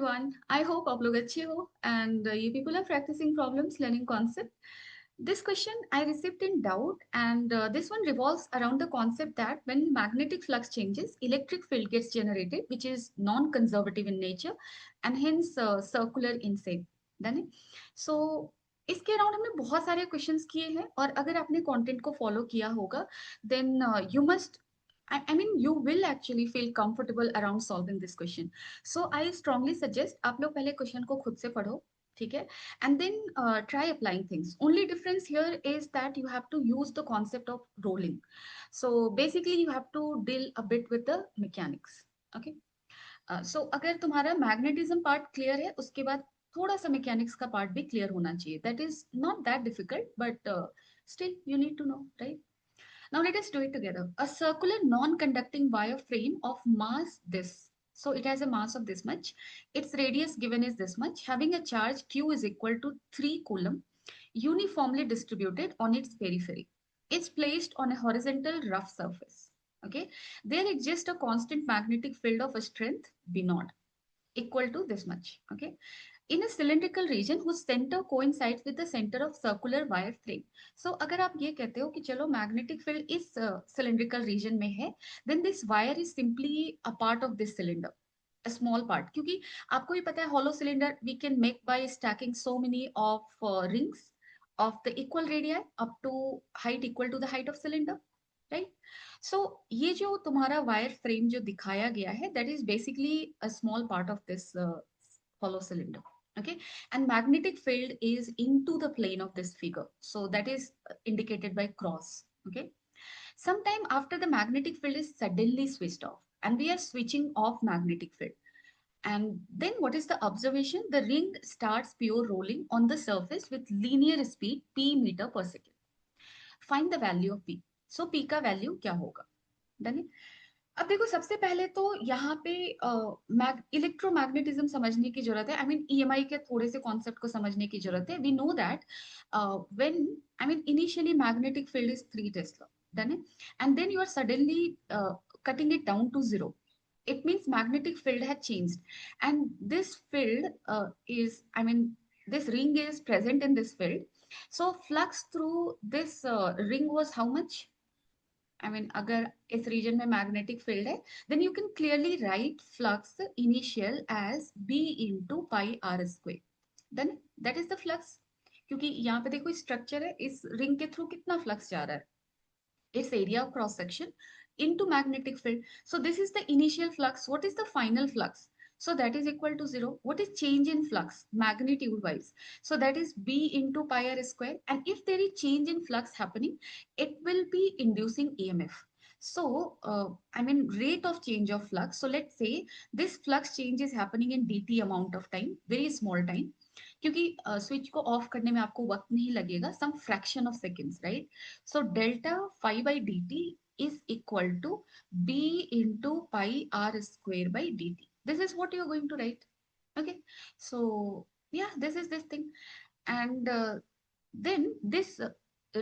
everyone. I hope आप लोग अच्छे हो and you people are practicing problems, learning concept. This question I received in doubt and this one revolves around the concept that when magnetic flux changes, electric field gets generated which is non-conservative in nature and hence circular in shape. Done it? So इसके around हमने बहुत सारे questions किए हैं और अगर आपने content को फॉलो किया होगा then you must I mean, you will actually feel comfortable around solving this question. So I strongly suggest आप लोग पहले क्वेश्चन को खुद से पढ़ो, ठीक है? And then try applying things. Only difference here is that you have to use the concept of rolling. So basically you have to deal a bit with the mechanics. Okay? So अगर तुम्हारा magnetism part clear है, उसके बाद थोड़ा सा mechanics का part भी clear होना चाहिए. That is not that difficult, but still you need to know, right? Now let us do it together. A circular non-conducting wire frame of mass this. So it has a mass of this much. Its radius given is this much. Having a charge Q is equal to 3 coulomb uniformly distributed on its periphery. It's placed on a horizontal rough surface. Okay. There exists a constant magnetic field of a strength B naught equal to this much. Okay. In a cylindrical region whose center coincides with the center of circular wire frame. So अगर आप ये कहते हो कि चलो magnetic field इस cylindrical region में है, then this wire is simply a part of this cylinder, a small part. क्योंकि आपको भी पता है hollow cylinder we can make by stacking so many of rings of the equal radii up to height equal to the height of cylinder, right? So ये जो तुम्हारा wire frame जो दिखाया गया है, that is basically a small part of this hollow cylinder. Okay, and magnetic field is into the plane of this figure, so that is indicated by cross. Okay, sometime after the magnetic field is suddenly switched off and we are switching off magnetic field, and then what is the observation? The ring starts pure rolling on the surface with linear speed p meter per second. Find the value of p. So p का value क्या होगा? Done it? अब देखो सबसे पहले तो यहाँ पे इलेक्ट्रोमैग्नेटिज्म समझने की जरूरत है. आई मीन ईएमआई के थोड़े से कॉन्सेप्ट को समझने की जरूरत है. We know that when I mean initially magnetic field is 3 tesla, done है, and then you are suddenly cutting it down to 0. It means magnetic field had changed, and this field is, I mean, this ring is present in this field. So flux through this ring was how much? I mean, अगर इस region में magnetic field है, then you can clearly write flux initial as B into pi r square. Then that is the flux. क्योंकि यहाँ पे देखो structure है, इस ring के through कितना flux जा रहा है? Its area of cross section into magnetic field. So this is the initial flux. What is the final flux? So that is equal to 0. What is change in flux magnitude wise? So that is B into pi r square. And if there is change in flux happening, it will be inducing EMF. So, I mean, rate of change of flux. So let's say this flux change is happening in dt amount of time, very small time. क्योंकि switch को off करने में आपको वक्त नहीं लगेगा, some fraction of seconds, right? So delta phi by dt is equal to b into pi r square by dt. This is what you're going to write. Okay. So yeah, this is this thing. And then this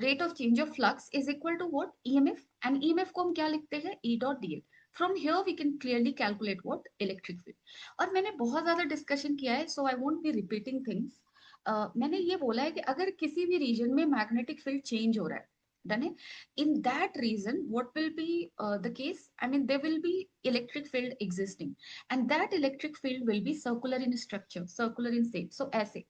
rate of change of flux is equal to what? EMF. And EMF को हम क्या लिखते हैं? E dot dl. From here we can clearly calculate what? Electric field. और मैंने बहुत ज्यादा discussion किया है, so I won't be repeating things. मैंने ये बोला है कि अगर किसी भी रीजन में मैग्नेटिक फील्ड चेंज हो रहा है, डन है, in that reason what will be the case? I mean, there will be electric field existing, and that electric field will be circular in structure, circular in shape. So ऐसे,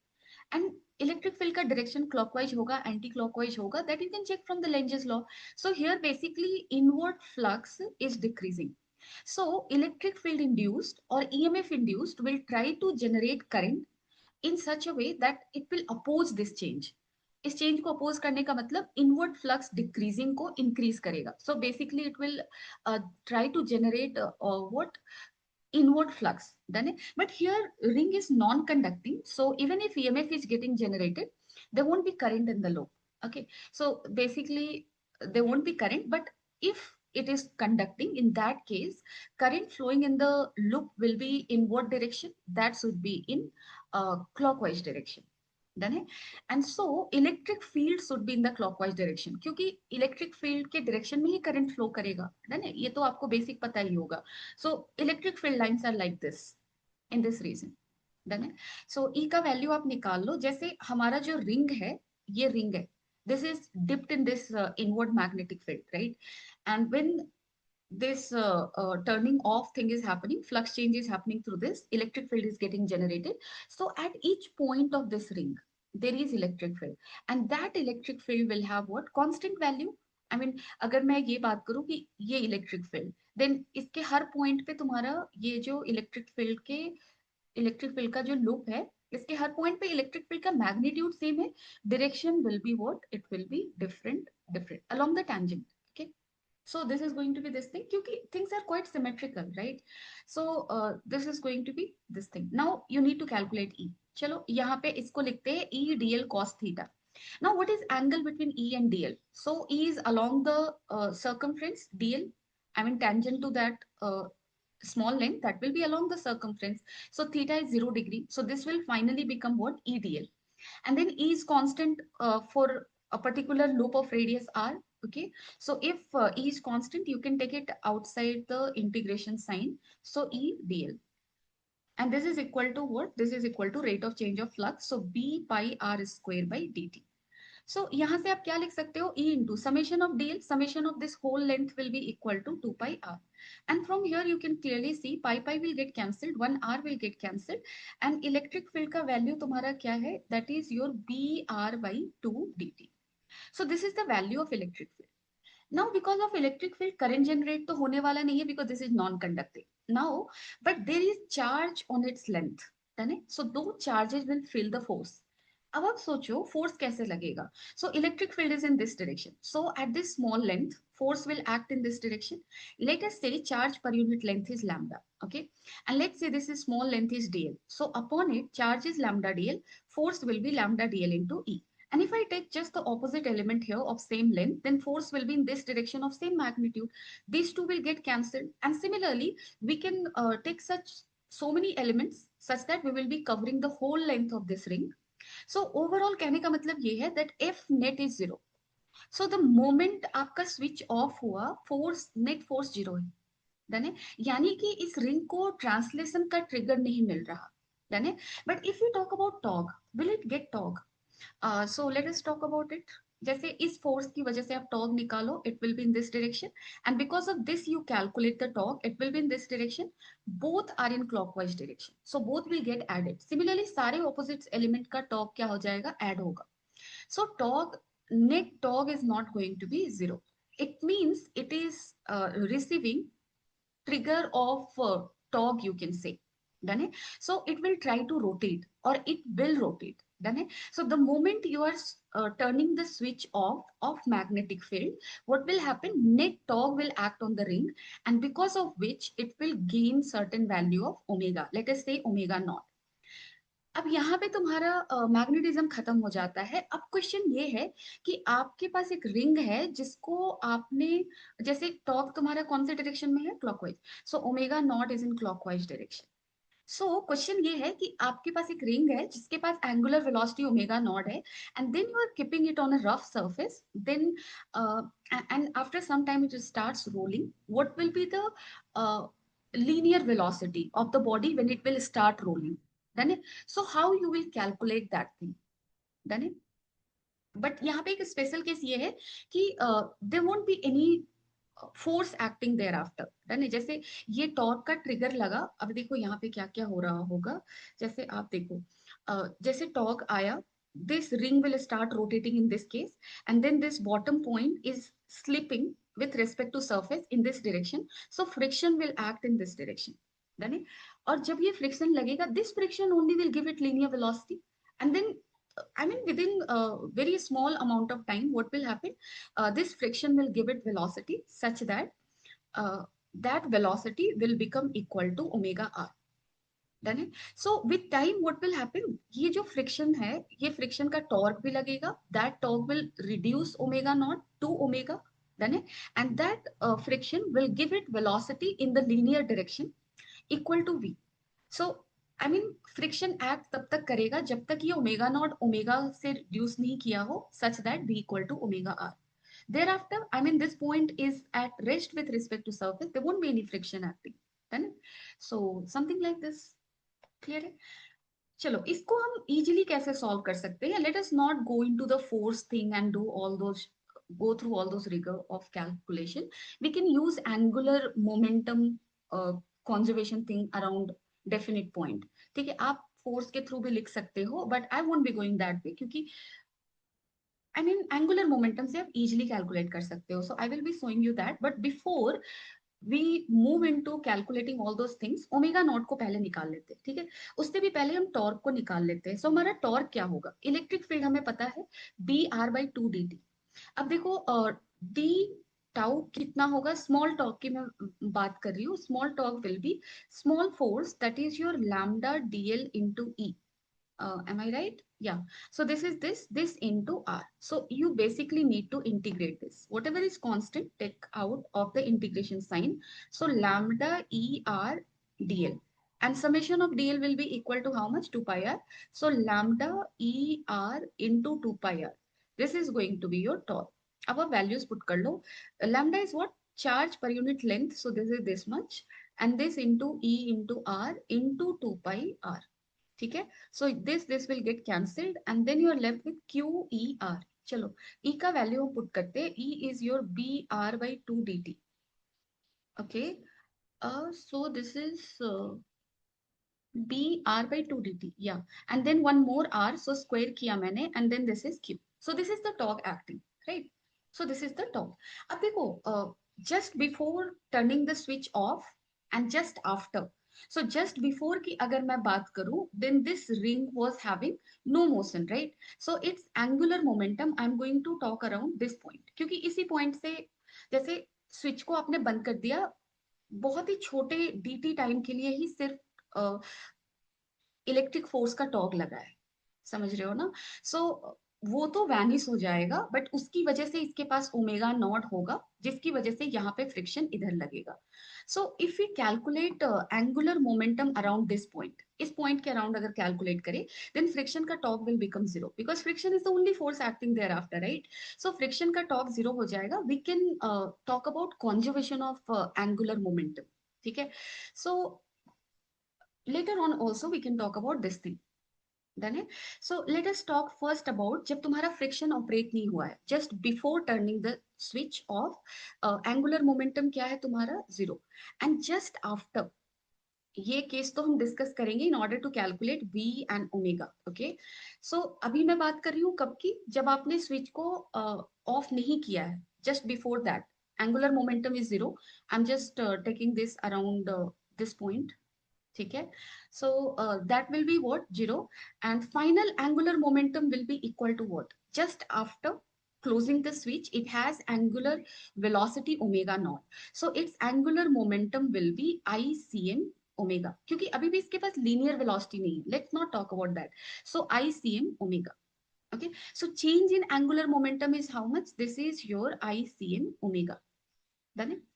and electric field का direction clockwise होगा, anti clockwise होगा, that you can check from the Lenge's law. So here basically inward flux is decreasing. So electric field induced or EMF induced will try to generate current in such a way that it will oppose this change. इस change को oppose करने का मतलब inward flux decreasing को increase करेगा. So basically it will try to generate what? Inward flux, done it. But here ring is non-conducting, so even if EMF is getting generated, there won't be current in the loop. Okay, so basically there won't be current, but if it is conducting, in that case current flowing in the loop will be in what direction? That should be in clockwise direction. Done है. And so electric field should be in the clockwise direction, क्योंकि electric field के direction में ही current flow करेगा. Done है, ये तो आपको बेसिक पता ही होगा. So electric field lines are like this in this region. Done है। सो ई का वैल्यू आप निकाल लो, जैसे हमारा जो रिंग है, ये रिंग है, this is dipped in this inward magnetic field, right? And when this turning off thing is happening, flux change is happening through this, electric field is getting generated. So at each point of this ring there is electric field, and that electric field will have what constant value. I mean, अगर मैं ये बात करूं कि ये electric field, then इसके हर point पे तुम्हारा ये जो इलेक्ट्रिक फील्ड का जो लूप है, इसके हर पॉइंट पे इलेक्ट्रिक फील्ड का मैग्नीट्यूड सेम है, direction will be what, it will be different, different along the tangent. Okay, so this is going to be this thing, क्योंकि things are quite symmetrical, right? So this is going to be this thing. Now you need to calculate E. चलो यहाँ पे इसको लिखते हैं E dl cos theta. Now what is angle between E and dl? So E is along the circumference, dl, I mean tangent to that small length, that will be along the circumference. So theta is 0 degree. So this will finally become what? E dl. And then E is constant for a particular loop of radius r. Okay, so if E is constant, you can take it outside the integration sign. So E dl. And this is equal to what? This is equal to rate of change of flux. So B pi r square by dt. So यहाँ से आप क्या लिख सकते हो? E into summation of dl, summation of this whole length will be equal to 2 pi r. And from here you can clearly see pi pi will get cancelled, 1 r will get cancelled, and electric field का value तुम्हारा क्या है? That is your B r by 2 dt. So this is the value of electric field. Now because of electric field, current generate तो होने वाला नहीं है because this is non-conducting. Now, but there is charge on its length. So those charges will fill the force. अब आप सोचो force कैसे लगेगा. So electric field is in this direction. So at this small length, force will act in this direction. Let us say charge per unit length is lambda. Okay, and let's say this is small length is dl. So upon it, charge is lambda dl. Force will be lambda dl into E. And if I take just the opposite element here of same length, then force will be in this direction of same magnitude. These two will get cancelled. And similarly, we can take so many elements such that we will be covering the whole length of this ring. So overall कहने का मतलब ये है that F net is 0. So the moment आपका switch off हुआ, force net force 0 है. Done है, यानी कि इस रिंग को ट्रांसलेशन का ट्रिगर नहीं मिल रहा. डन है. But if you talk about torque, will it get torque? So let us talk about it. जैसे इस फोर्स की वजह से आप टॉग निकालो, it will be in this direction, and because of this you calculate the torque, it will be in this direction. Both are in clockwise direction, so both will get added. Similarly सारे opposite element का torque क्या हो जाएगा? Add होगा. So tog, net tog is not going to be 0. It means it is receiving trigger of tog, you can say. Done it? So it will try to rotate, or it will rotate. Done it? So the moment you are turning the switch off of magnetic field, what will happen? Net tog will act on the ring, and because of which it will gain certain value of omega. Let us say omega naught. अब यहाँ पे तुम्हारा magnetism खत्म हो जाता है. अब question ये है कि आपके पास एक रिंग है जिसको आपने, जैसे टॉर्क तुम्हारा कौन से डायरेक्शन में है? Clockwise. So omega nought is in clockwise direction. So question ये है कि आपके पास एक रिंग है जिसके पास एंगुलर वेलोसिटी ओमेगा नॉट है, and then you are keeping it on a rough surface, then and after some time it starts rolling. What will be the linear velocity of the body when it will start rolling? Done it? So how you will calculate that thing? Done it? But यहाँ पे एक special case ये है कि they won't be any force acting there after. Done है. जैसे ये torque का ट्रिगर लगा, अब देखो यहाँ पे क्या क्या हो रहा होगा. जैसे आप देखो, जैसे टॉर्क आया, this ring will start rotating in this case, and then this bottom point is slipping with respect to surface in this direction. So friction will act in this direction. Done है? और जब ये friction लगेगा, this friction only will give it linear velocity, and then I mean, within a very small amount of time, what will happen? This friction will give it velocity such that that velocity will become equal to omega r. Done it? So with time, what will happen? ये जो friction है, ये friction का torque भी लगेगा. That torque will reduce omega naught to omega. Done it? And that friction will give it velocity in the linear direction equal to v. So I mean friction act तब तक करेगा जब तक ये omega nought omega से reduce नहीं किया हो, such that be equal to omega r. Thereafter, I mean, this point is at rest with respect to surface. There won't be any friction acting. Then, so something like this. Clear? चलो इसको हम easily कैसे solve कर सकते हैं, let us not go into the force thing and do all those, go through all those rigor of calculation. We can use angular momentum conservation thing around definite point. ठीक है, आप force के through भी लिख सकते हो, but I won't be going that way, क्योंकि I mean angular momentum से आप इजीली कैलकुलेट कर सकते हो. So I will be showing you that, but before we move into calculating all those things, omega naught को पहले निकाल लेते हैं. ठीक है, उससे भी पहले हम टॉर्क को निकाल लेते हैं. सो हमारा टॉर्क क्या होगा, इलेक्ट्रिक फील्ड हमें पता है B R by two D T. अब देखो डी टाउ कितना होगा, स्मॉल टॉर्क की मैं बात कर रही हूँ. Small torque will be small force that is your lambda DL into E. Am I right? Yeah. So this into R. So you basically need to integrate this. Whatever is constant, take out of the integration sign. So lambda E R dl. And summation of dl will be equal to how much? 2 pi r. So lambda E R into 2 pi r. This is going to be your torque. Our values put kar lo. Lambda is what? Charge per unit length. So this is this much. And this into E into R into 2 pi r. ठीक है, so this will get cancelled and then you are left with Q E R. चलो ई का value हम put करते हैं. E is your B R by two D T. Okay, so this is B R by two D T, या and then one more R, so square किया मैंने, and then this is Q. So this is the torque acting, right. So this is the torque. अब देखो, just before turning the switch of and just after, so just before की अगर मैं बात करूं, then this ring was having no motion, right? So its angular momentum I'm going to talk around this point, क्योंकि इसी point से, जैसे switch को आपने बंद कर दिया, बहुत ही छोटे dt टाइम के लिए ही सिर्फ इलेक्ट्रिक फोर्स का टॉर्क लगा है, समझ रहे हो ना. सो वो तो वैनिश हो जाएगा, बट उसकी वजह से इसके पास ओमेगा नॉट होगा, जिसकी वजह से यहाँ पे फ्रिक्शन इधर लगेगा. So if we calculate angular momentum around this point, इस पॉइंट के अराउंड अगर कैलकुलेट करें, देन फ्रिक्शन का torque will become zero, because friction is the only force acting there after, right. So friction का torque zero हो जाएगा. We can talk about conservation of angular momentum. ठीक है, so later on also we can talk about this thing. Done है. So let us talk first about जब तुम्हारा friction operate नहीं हुआ है, just before turning the switch off, angular momentum क्या है तुम्हारा, जीरो. एंड जस्ट आफ्टर, ये केस तो हम डिस्कस करेंगे in order to calculate V and omega. Okay, so अभी मैं बात कर रही हूँ कब की, जब आपने स्विच को ऑफ नहीं किया है, just before that angular momentum is zero. I am just taking this around this point. ठीक है, so that will be what, zero. And final angular momentum will be equal to what, just after closing the switch it has angular velocity omega naught. So its angular momentum will be ICM omega, क्योंकि अभी भी इसके पास linear velocity नहीं है. Let's not talk about that. So ICM omega. Okay, so change in angular momentum is how much, this is your ICM omega. Done it?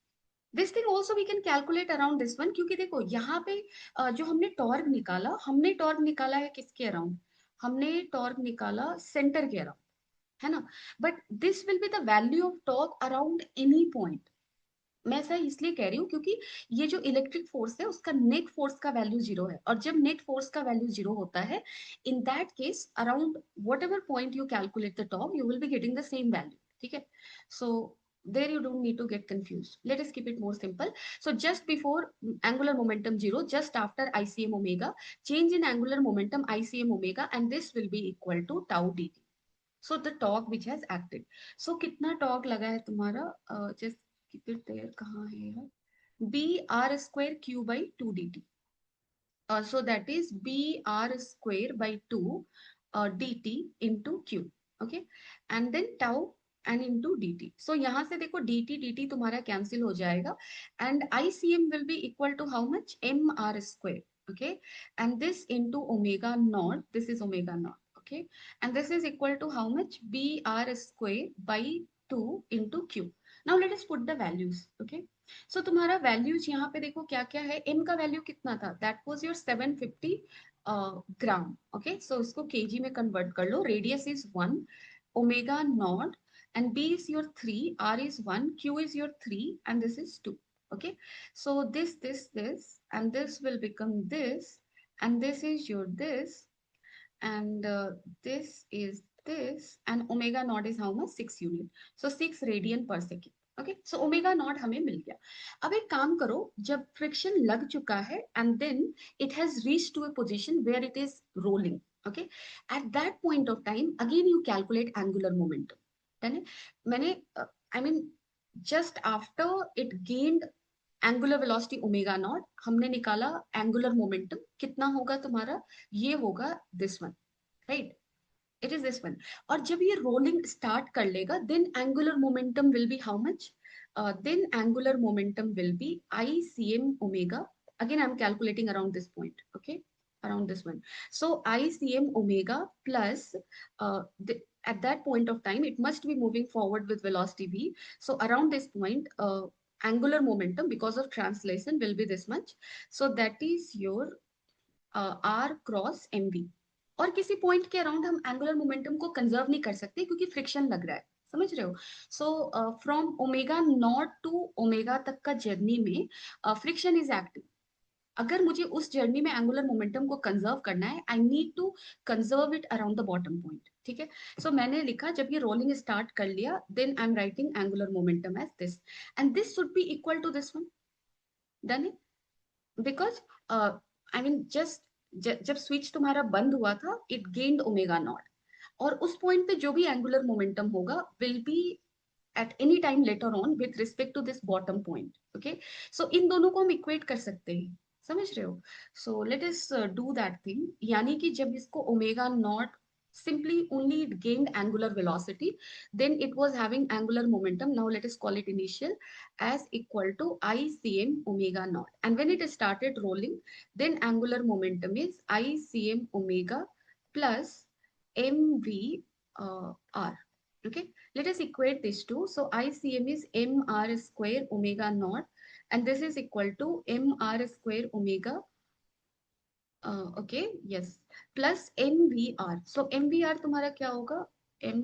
This thing also we can calculate around this one, क्योंकि देखो यहाँ पे जो हमने torque निकाला, हमने torque निकाला है किसके अराउंड, हमने टॉर्क निकाला सेंटर के अराउंड, है ना. But this will be the value of torque around any point. मैं ऐसा इसलिए कह रही हूँ क्योंकि ये जो इलेक्ट्रिक फोर्स है उसका नेट फोर्स का वैल्यू जीरो है, और जब नेट फोर्स का वैल्यू जीरो होता है, in that case around what ever point you calculate the torque, you will be getting the same value. ठीक है, सो there you don't need to get confused. Let us keep it more simple. So just before angular momentum zero, just after ICM omega, change in angular momentum ICM omega, and this will be equal to tau dt. So the torque which has acted. So कितना torque लगा है तुम्हारा, just keep it there, कहाँ है यार, b r square q by 2 dt. So that is b r square by 2 dt into q. Okay, and then tau and into dt. So यहाँ से देखो dt dt तुम्हारा cancel हो जाएगा, and ICM will be equal to how much, mr square. Okay, and this into omega naught, this is omega naught. Okay, and this is equal to how much, br square by 2 into q. Now let us put the values. Okay, सो तुम्हारा values यहाँ पे देखो क्या क्या है. m का value कितना था, that was your 750 gram. Okay, so इसको केजी में कन्वर्ट कर लो. Radius is 1, omega naught, and b is your 3, r is 1, q is your 3, and this is 2. Okay, so this and this will become this, and this is your this, and this is this, and omega naught is how much? 6 unit. So 6 radian पर second. Okay, so omega not हमें मिल गया. अब एक काम करो, जब friction लग चुका है and then it has reach to a position where it is rolling. Okay, at that point of time again you calculate angular momentum. है ना? मैंने I mean just after it gained angular velocity omega nought, हमने निकाला angular momentum. कितना होगा तुम्हारा? ये होगा this one, right? It is this one. और जब ये रोलिंग स्टार्ट कर लेगा, then angular momentum will be how much? Then angular momentum will be I C M omega. Again I'm calculating around this point. Okay, around this one. So ICM omega plus at that point of time it must be moving forward with velocity v. So around this point angular momentum because of translation will be this much. So that is your r cross M V. और किसी point के around हम angular momentum को conserve नहीं कर सकते क्योंकि friction लग रहा है. समझ रहे हो? So from omega nought to omega तक का जर्नी में फ्रिक्शन इज एक्टिव. अगर मुझे उस जर्नी में एंगुलर मोमेंटम को कंजर्व करना है, I need to conserve it around the bottom point. ठीक है? सो मैंने लिखा जब ये रोलिंग स्टार्ट कर लिया, then I am writing angular momentum as this, and this should be equal to this one. Done it? Because I mean just जब switch तुम्हारा बंद हुआ था, इट गेन्ड ओमेगा नॉट, और उस पॉइंट पे जो भी एंगुलर मोमेंटम होगा will be at any time later on with respect to this bottom point. Okay, so इन दोनों को हम इक्वेट कर सकते हैं. समझ रहे हो? So let us do that thing. यानी कि जब इसको omega naught simply only it gained angular velocity, then it was having angular momentum. Now let us call it initial as equal to ICM omega naught, and when it started rolling, then angular momentum is ICM omega plus mv r. Okay, let us equate these two. So ICM is mr square omega naught, and this is equal to mr square omega okay, yes, plus mvr. So mvr तुम्हारा क्या होगा? m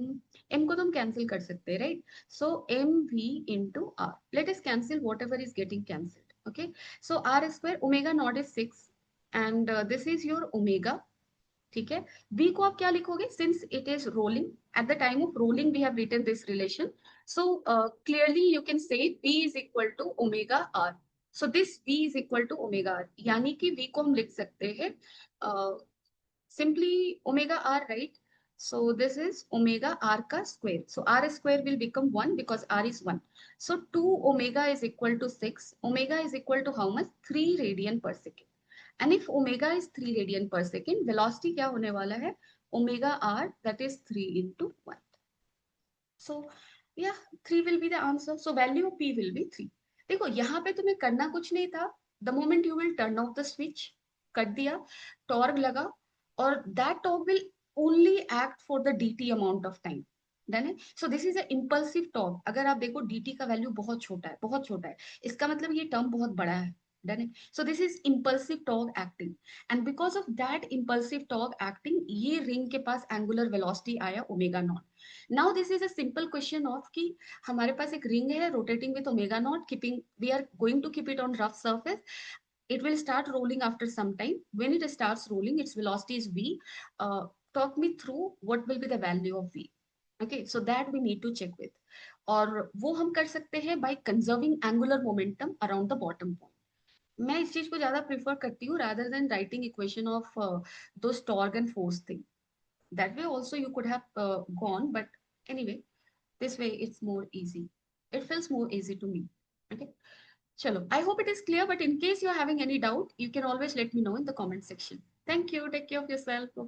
m को तुम cancel कर सकते हैं, right? So mv into r. Let us cancel whatever is getting cancelled. Okay, so r square omega naught is 6, and this is your omega. ठीक है? v को आप क्या लिखोगे? Since it is rolling, at the time of rolling we have written this relation. So clearly you can say v is equal to omega r. So this v is equal to omega r, यानी कि v को हम लिख सकते हैं simply omega r, right? So this is omega r का square. So r square will become 1 because r is 1. So 2 omega is equal to 6. Omega is equal to how much? 3 radian per second. And if omega is 3 radian per second, velocity क्या होने वाला है? Omega r, that is 3 into 1. So yeah, 3 will be the answer. So value of p will be 3. देखो यहाँ पे तुम्हें करना कुछ नहीं था. The moment you will turn off the switch, कर दिया, टॉर्क लगा, और that torque will only act for the dt amount of time. Done है? So this is a impulsive torque. अगर आप देखो dt का वैल्यू बहुत छोटा है, बहुत छोटा है, इसका मतलब ये टर्म बहुत बड़ा है. डन है? So this is impulsive torque acting, and because of that impulsive torque acting, ये रिंग के पास एंगुलर वेलोसिटी आया omega nought. Now this is a simple question of कि हमारे पास एक रिंग है rotating with omega nought, keeping, we are going to keep it on rough surface. It will start rolling after some time. When it starts rolling, its velocity is v. Talk me through what will be the value of v. Okay, so that we need to check with. और वो हम कर सकते हैं by conserving angular momentum around the bottom point. मैं इस चीज को ज्यादा प्रेफर करती हूँ rather than writing equation of those torque and force thing. That way also you could have gone, but anyway, this way it's more easy. It feels more easy to me. Okay. Chalo, I hope it is clear, but in case you're having any doubt, you can always let me know in the comment section. Thank you. Take care of yourself. Bye-bye.